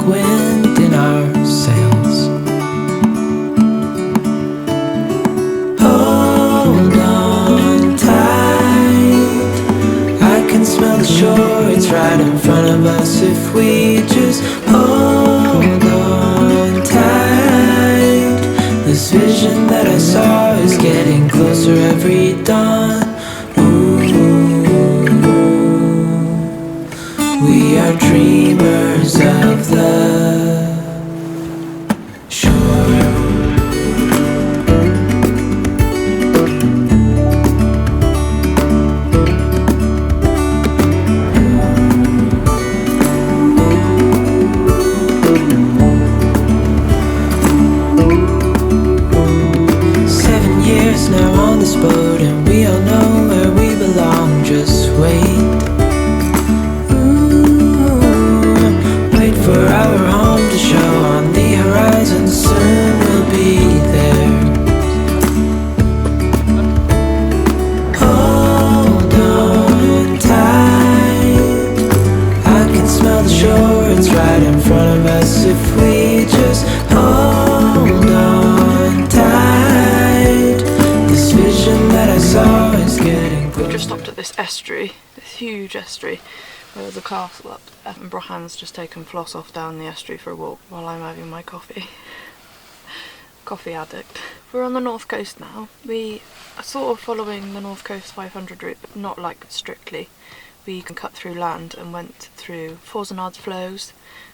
wind in our sails. Hold on tight, I can smell the shore, it's right in front of us. If we just hold on tight, this vision that I saw is getting closer every dawn. We are dreamers of the shore. 7 years now on this boat, and we all know where we belong. Just wait. For our home to show on the horizon, soon we'll be there. Hold on tight, I can smell the shore, it's right in front of us. If we just hold on tight, this vision that I saw is getting closer. We've just stopped at this estuary, this huge estuary. There's a castle up, and Brochan's just taken Floss off down the estuary for a walk while I'm having my coffee. Coffee addict. We're on the north coast now. We are sort of following the North Coast 500 route, but not like strictly. We can cut through land and went through Floss,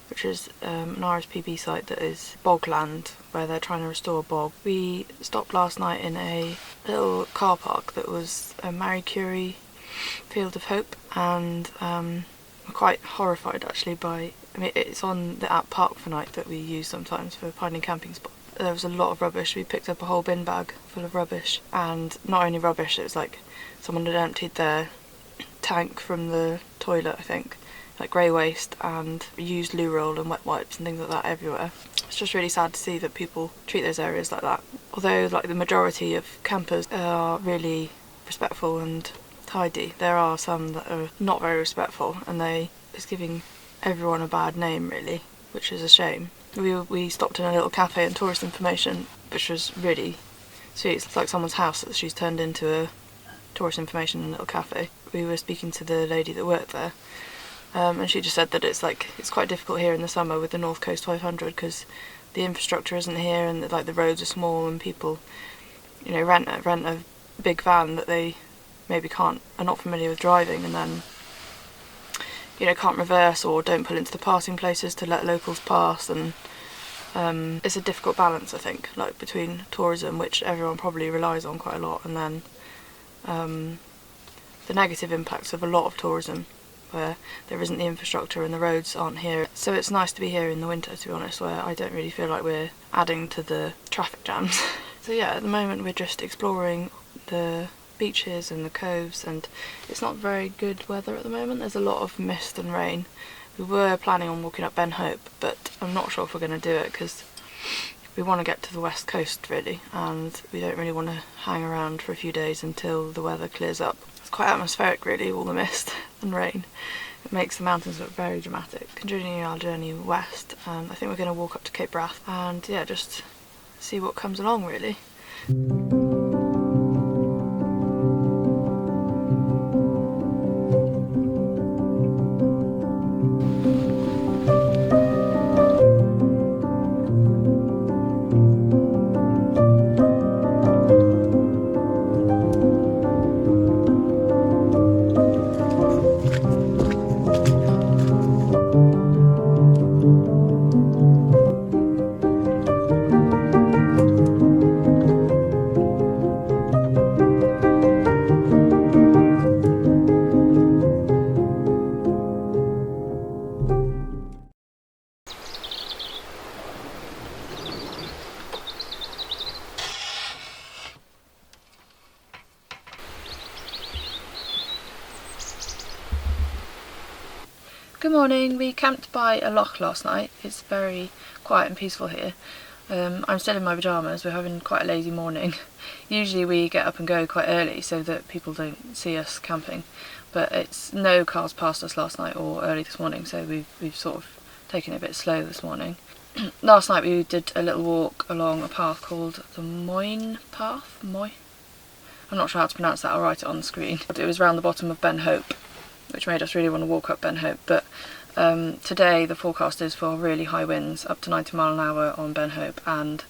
which is an RSPB site that is bogland, where they're trying to restore bog. We stopped last night in a little car park that was a Marie Curie Field of Hope, and I'm quite horrified actually by, I mean, it's on the app Park for Night that we use sometimes for finding camping spots. There was a lot of rubbish. We picked up a whole bin bag full of rubbish, and not only rubbish, it was like someone had emptied their tank from the toilet, I think, like grey waste, and used loo roll and wet wipes and things like that everywhere. It's just really sad to see that people treat those areas like that. Although like the majority of campers are really respectful and tidy, there are some that are not very respectful, and it's giving everyone a bad name really, which is a shame. We stopped in a little cafe and tourist information, which was really sweet. It's like someone's house that she's turned into a tourist information little cafe. We were speaking to the lady that worked there, and she just said that it's quite difficult here in the summer with the North Coast 500 because the infrastructure isn't here, and like the roads are small, and people, you know, rent a big van that they maybe are not familiar with driving, and then, you know, can't reverse or don't pull into the passing places to let locals pass. And it's a difficult balance, I think, like between tourism, which everyone probably relies on quite a lot, and then the negative impacts of a lot of tourism where there isn't the infrastructure and the roads aren't here. So it's nice to be here in the winter, to be honest, where I don't really feel like we're adding to the traffic jams. So yeah, at the moment we're just exploring the beaches and the coves, and it's not very good weather at the moment. There's a lot of mist and rain. We were planning on walking up Ben Hope, but I'm not sure if we're going to do it because we want to get to the west coast really, and we don't really want to hang around for a few days until the weather clears up. It's quite atmospheric really, all the mist and rain. It makes the mountains look very dramatic. Continuing our journey west, and I think we're going to walk up to Cape Wrath and yeah, just see what comes along really. Good morning. We camped by a loch last night. It's very quiet and peaceful here. I'm still in my pyjamas. We're having quite a lazy morning. Usually we get up and go quite early so that people don't see us camping, but no cars passed us last night or early this morning, so we've sort of taking it a bit slow this morning. Last night we did a little walk along a path called the Moyne Path. I'm not sure how to pronounce that, I'll write it on the screen. It was around the bottom of Ben Hope, which made us really want to walk up Ben Hope, but today the forecast is for really high winds, up to 90 mile an hour on Ben Hope, and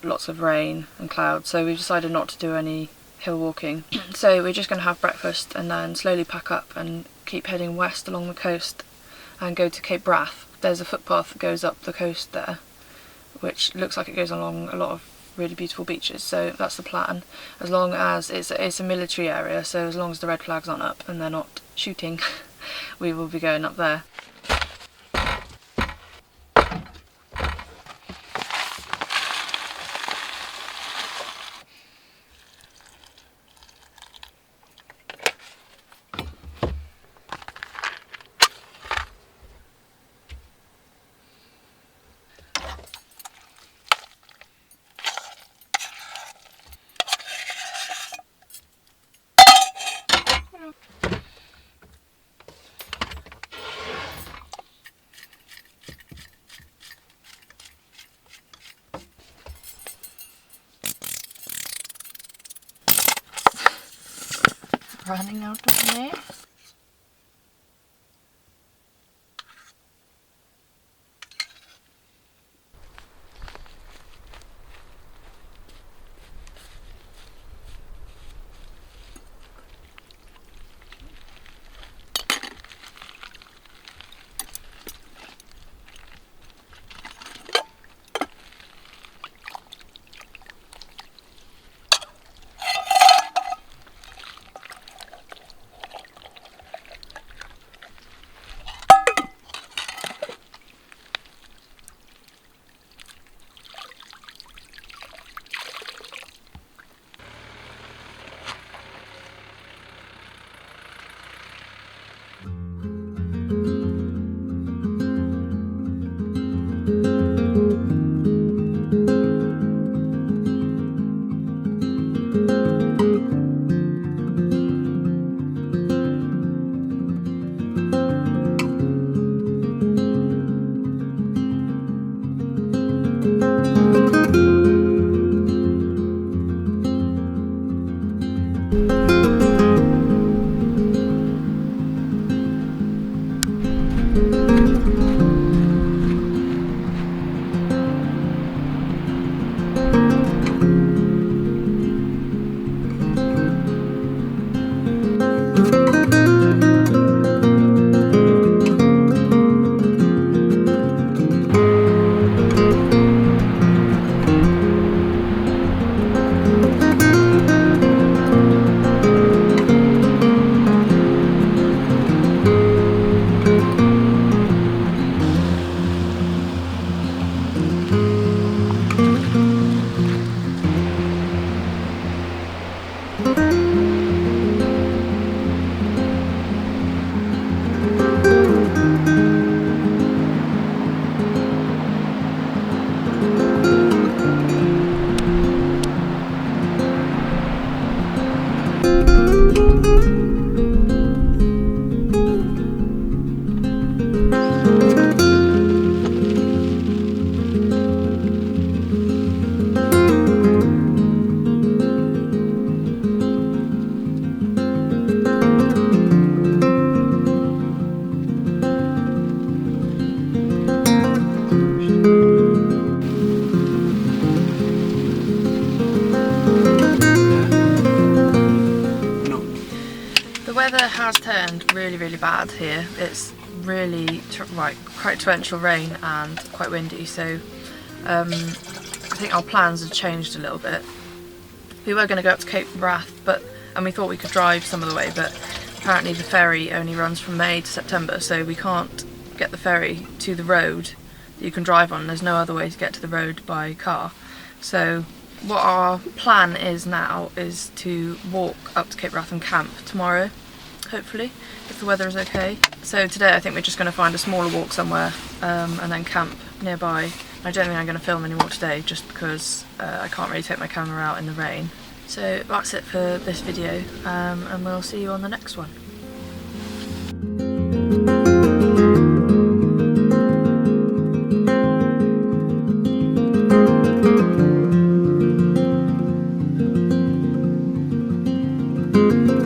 lots of rain and clouds, so we've decided not to do any hill walking. So we're just going to have breakfast and then slowly pack up and keep heading west along the coast and go to Cape Wrath. There's a footpath that goes up the coast there, which looks like it goes along a lot of really beautiful beaches, so that's the plan. As long as it's a military area, so as long as the red flags aren't up and they're not shooting, we will be going up there. Running out of me. weather has turned really bad here. It's really quite torrential rain and quite windy, so I think our plans have changed a little bit. We were going to go up to Cape Wrath, and we thought we could drive some of the way, but apparently the ferry only runs from May to September, so we can't get the ferry to the road that you can drive on. There's no other way to get to the road by car. So what our plan is now is to walk up to Cape Wrath and camp tomorrow, hopefully, if the weather is okay. So today I think we're just going to find a smaller walk somewhere and then camp nearby. I don't think I'm going to film anymore today just because I can't really take my camera out in the rain. So that's it for this video, and we'll see you on the next one. you.